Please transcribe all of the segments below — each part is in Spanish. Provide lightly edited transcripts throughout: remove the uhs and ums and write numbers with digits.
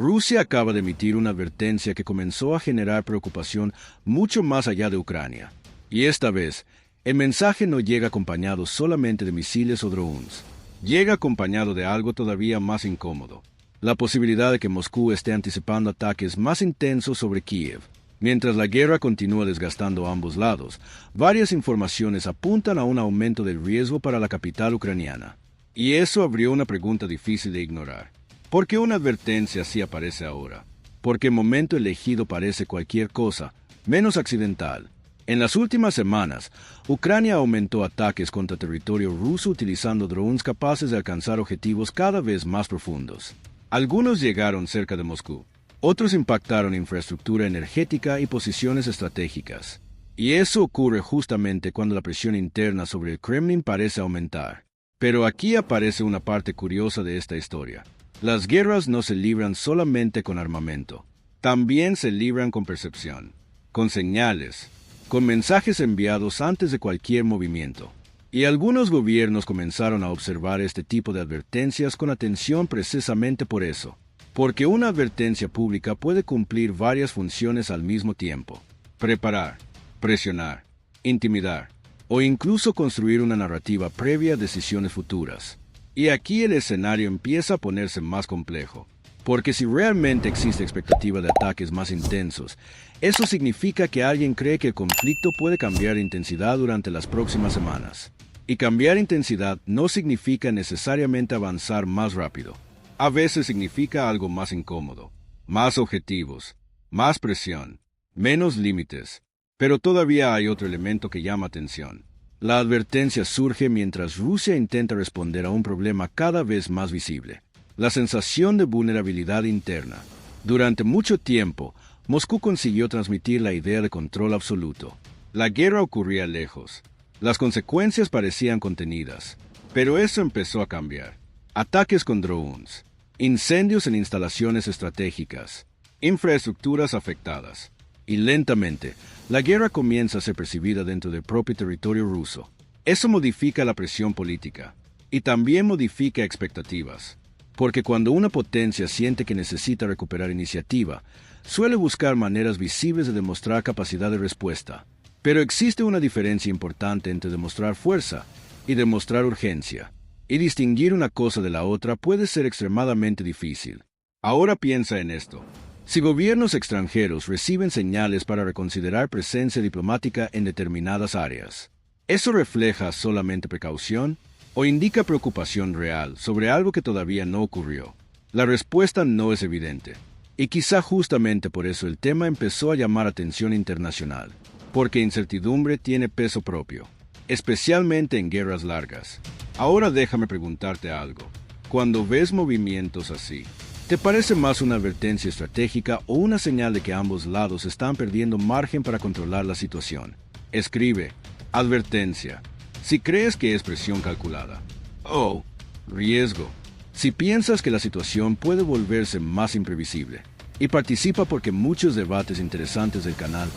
Rusia acaba de emitir una advertencia que comenzó a generar preocupación mucho más allá de Ucrania. Y esta vez, el mensaje no llega acompañado solamente de misiles o drones. Llega acompañado de algo todavía más incómodo: la posibilidad de que Moscú esté anticipando ataques más intensos sobre Kiev. Mientras la guerra continúa desgastando a ambos lados, varias informaciones apuntan a un aumento del riesgo para la capital ucraniana. Y eso abrió una pregunta difícil de ignorar. ¿Por qué una advertencia así aparece ahora? Porque el momento elegido parece cualquier cosa menos accidental. En las últimas semanas, Ucrania aumentó ataques contra territorio ruso utilizando drones capaces de alcanzar objetivos cada vez más profundos. Algunos llegaron cerca de Moscú. Otros impactaron infraestructura energética y posiciones estratégicas. Y eso ocurre justamente cuando la presión interna sobre el Kremlin parece aumentar. Pero aquí aparece una parte curiosa de esta historia. Las guerras no se libran solamente con armamento. También se libran con percepción, con señales, con mensajes enviados antes de cualquier movimiento. Y algunos gobiernos comenzaron a observar este tipo de advertencias con atención precisamente por eso. Porque una advertencia pública puede cumplir varias funciones al mismo tiempo: preparar, presionar, intimidar, o incluso construir una narrativa previa a decisiones futuras. Y aquí el escenario empieza a ponerse más complejo. Porque si realmente existe expectativa de ataques más intensos, eso significa que alguien cree que el conflicto puede cambiar de intensidad durante las próximas semanas. Y cambiar intensidad no significa necesariamente avanzar más rápido. A veces significa algo más incómodo, más objetivos, más presión, menos límites. Pero todavía hay otro elemento que llama atención. La advertencia surge mientras Rusia intenta responder a un problema cada vez más visible: la sensación de vulnerabilidad interna. Durante mucho tiempo, Moscú consiguió transmitir la idea de control absoluto. La guerra ocurría lejos. Las consecuencias parecían contenidas. Pero eso empezó a cambiar. Ataques con drones, incendios en instalaciones estratégicas, infraestructuras afectadas. Y lentamente, la guerra comienza a ser percibida dentro del propio territorio ruso. Eso modifica la presión política y también modifica expectativas. Porque cuando una potencia siente que necesita recuperar iniciativa, suele buscar maneras visibles de demostrar capacidad de respuesta. Pero existe una diferencia importante entre demostrar fuerza y demostrar urgencia. Y distinguir una cosa de la otra puede ser extremadamente difícil. Ahora piensa en esto. Si gobiernos extranjeros reciben señales para reconsiderar presencia diplomática en determinadas áreas, ¿eso refleja solamente precaución o indica preocupación real sobre algo que todavía no ocurrió? La respuesta no es evidente. Y quizá justamente por eso el tema empezó a llamar atención internacional. Porque incertidumbre tiene peso propio, especialmente en guerras largas. Ahora déjame preguntarte algo. Cuando ves movimientos así, ¿te parece más una advertencia estratégica o una señal de que ambos lados están perdiendo margen para controlar la situación? Escribe: advertencia si crees que es presión calculada. O riesgo si piensas que la situación puede volverse más imprevisible. Y participa porque muchos debates interesantes del canal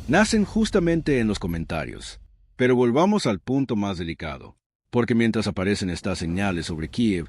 nacen justamente en los comentarios. Pero volvamos al punto más delicado. Porque mientras aparecen estas señales sobre Kiev,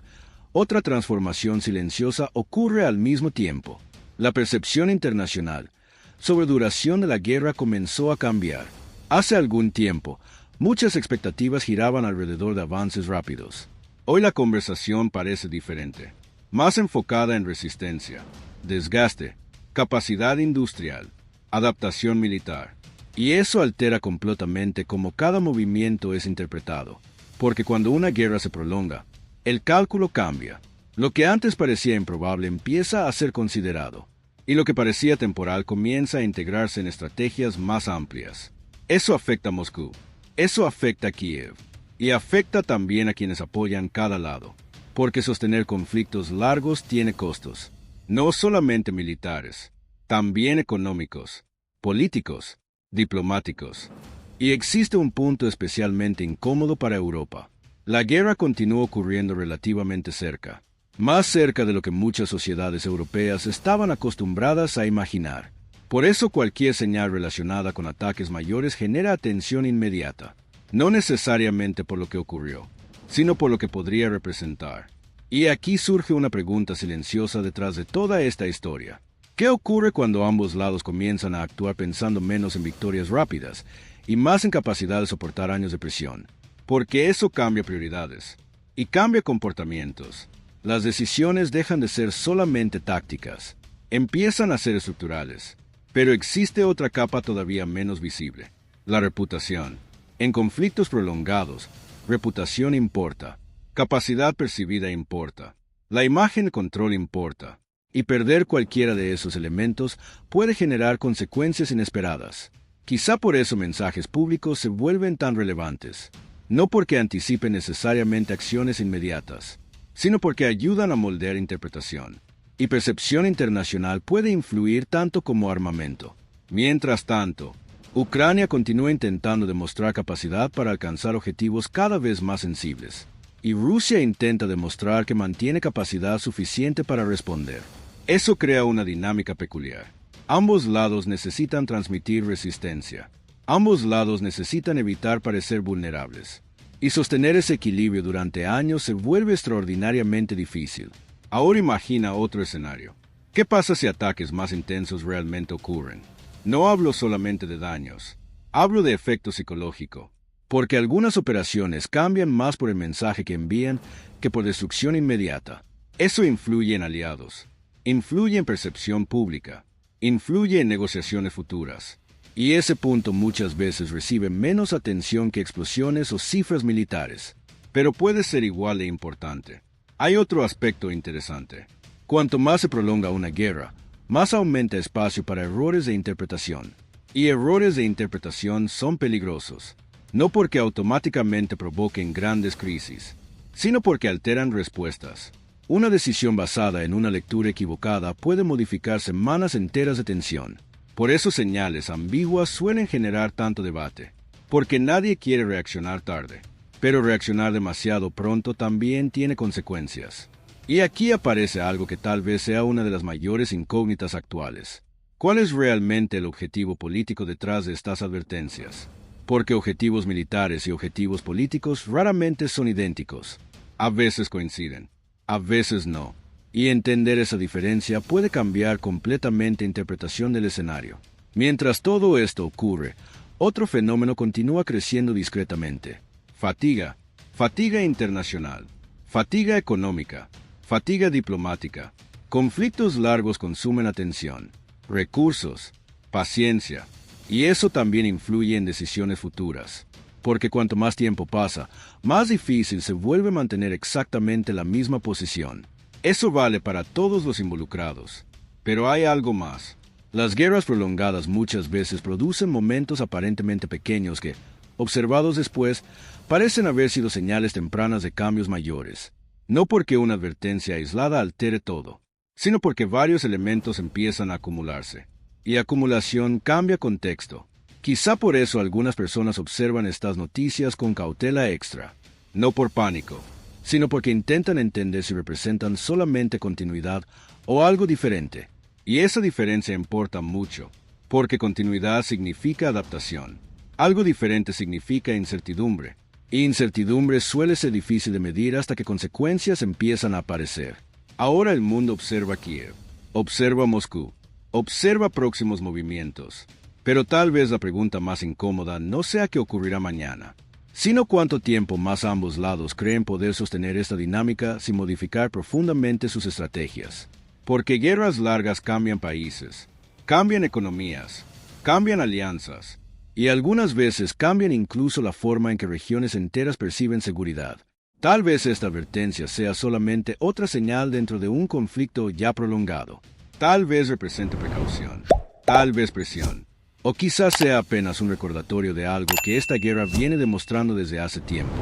otra transformación silenciosa ocurre al mismo tiempo. La percepción internacional sobre duración de la guerra comenzó a cambiar. Hace algún tiempo, muchas expectativas giraban alrededor de avances rápidos. Hoy la conversación parece diferente, más enfocada en resistencia, desgaste, capacidad industrial, adaptación militar. Y eso altera completamente cómo cada movimiento es interpretado. Porque cuando una guerra se prolonga, el cálculo cambia. Lo que antes parecía improbable empieza a ser considerado, y lo que parecía temporal comienza a integrarse en estrategias más amplias. Eso afecta a Moscú, eso afecta a Kiev, y afecta también a quienes apoyan cada lado, porque sostener conflictos largos tiene costos, no solamente militares, también económicos, políticos, diplomáticos. Y existe un punto especialmente incómodo para Europa. La guerra continúa ocurriendo relativamente cerca, más cerca de lo que muchas sociedades europeas estaban acostumbradas a imaginar. Por eso cualquier señal relacionada con ataques mayores genera atención inmediata, no necesariamente por lo que ocurrió, sino por lo que podría representar. Y aquí surge una pregunta silenciosa detrás de toda esta historia. ¿Qué ocurre cuando ambos lados comienzan a actuar pensando menos en victorias rápidas y más en capacidad de soportar años de presión? Porque eso cambia prioridades y cambia comportamientos. Las decisiones dejan de ser solamente tácticas, empiezan a ser estructurales. Pero existe otra capa todavía menos visible: la reputación. En conflictos prolongados, reputación importa, capacidad percibida importa, la imagen de control importa, y perder cualquiera de esos elementos puede generar consecuencias inesperadas. Quizá por eso mensajes públicos se vuelven tan relevantes, no porque anticipen necesariamente acciones inmediatas, sino porque ayudan a moldear interpretación. Y percepción internacional puede influir tanto como armamento. Mientras tanto, Ucrania continúa intentando demostrar capacidad para alcanzar objetivos cada vez más sensibles, y Rusia intenta demostrar que mantiene capacidad suficiente para responder. Eso crea una dinámica peculiar. Ambos lados necesitan transmitir resistencia. Ambos lados necesitan evitar parecer vulnerables. Y sostener ese equilibrio durante años se vuelve extraordinariamente difícil. Ahora imagina otro escenario. ¿Qué pasa si ataques más intensos realmente ocurren? No hablo solamente de daños, hablo de efecto psicológico, porque algunas operaciones cambian más por el mensaje que envían que por destrucción inmediata. Eso influye en aliados, influye en percepción pública, influye en negociaciones futuras. Y ese punto muchas veces recibe menos atención que explosiones o cifras militares, pero puede ser igual de importante. Hay otro aspecto interesante. Cuanto más se prolonga una guerra, más aumenta espacio para errores de interpretación. Y errores de interpretación son peligrosos, no porque automáticamente provoquen grandes crisis, sino porque alteran respuestas. Una decisión basada en una lectura equivocada puede modificar semanas enteras de tensión. Por eso señales ambiguas suelen generar tanto debate, porque nadie quiere reaccionar tarde. Pero reaccionar demasiado pronto también tiene consecuencias. Y aquí aparece algo que tal vez sea una de las mayores incógnitas actuales. ¿Cuál es realmente el objetivo político detrás de estas advertencias? Porque objetivos militares y objetivos políticos raramente son idénticos. A veces coinciden, a veces no. Y entender esa diferencia puede cambiar completamente la interpretación del escenario. Mientras todo esto ocurre, otro fenómeno continúa creciendo discretamente. Fatiga. Fatiga internacional. Fatiga económica. Fatiga diplomática. Conflictos largos consumen atención, recursos, paciencia, y eso también influye en decisiones futuras, porque cuanto más tiempo pasa, más difícil se vuelve mantener exactamente la misma posición. Eso vale para todos los involucrados. Pero hay algo más. Las guerras prolongadas muchas veces producen momentos aparentemente pequeños que, observados después, parecen haber sido señales tempranas de cambios mayores. No porque una advertencia aislada altere todo, sino porque varios elementos empiezan a acumularse. Y acumulación cambia contexto. Quizá por eso algunas personas observan estas noticias con cautela extra. No por pánico, sino porque intentan entender si representan solamente continuidad o algo diferente. Y esa diferencia importa mucho, porque continuidad significa adaptación. Algo diferente significa incertidumbre. Y incertidumbre suele ser difícil de medir hasta que consecuencias empiezan a aparecer. Ahora el mundo observa Kiev, observa Moscú, observa próximos movimientos. Pero tal vez la pregunta más incómoda no sea qué ocurrirá mañana, sino cuánto tiempo más ambos lados creen poder sostener esta dinámica sin modificar profundamente sus estrategias. Porque guerras largas cambian países, cambian economías, cambian alianzas, y algunas veces cambian incluso la forma en que regiones enteras perciben seguridad. Tal vez esta advertencia sea solamente otra señal dentro de un conflicto ya prolongado. Tal vez represente precaución, tal vez presión, o quizás sea apenas un recordatorio de algo que esta guerra viene demostrando desde hace tiempo.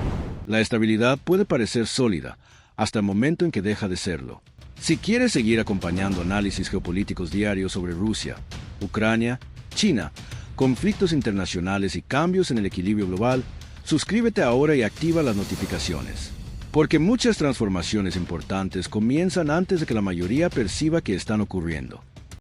La estabilidad puede parecer sólida, hasta el momento en que deja de serlo. Si quieres seguir acompañando análisis geopolíticos diarios sobre Rusia, Ucrania, China, conflictos internacionales y cambios en el equilibrio global, suscríbete ahora y activa las notificaciones. Porque muchas transformaciones importantes comienzan antes de que la mayoría perciba que están ocurriendo.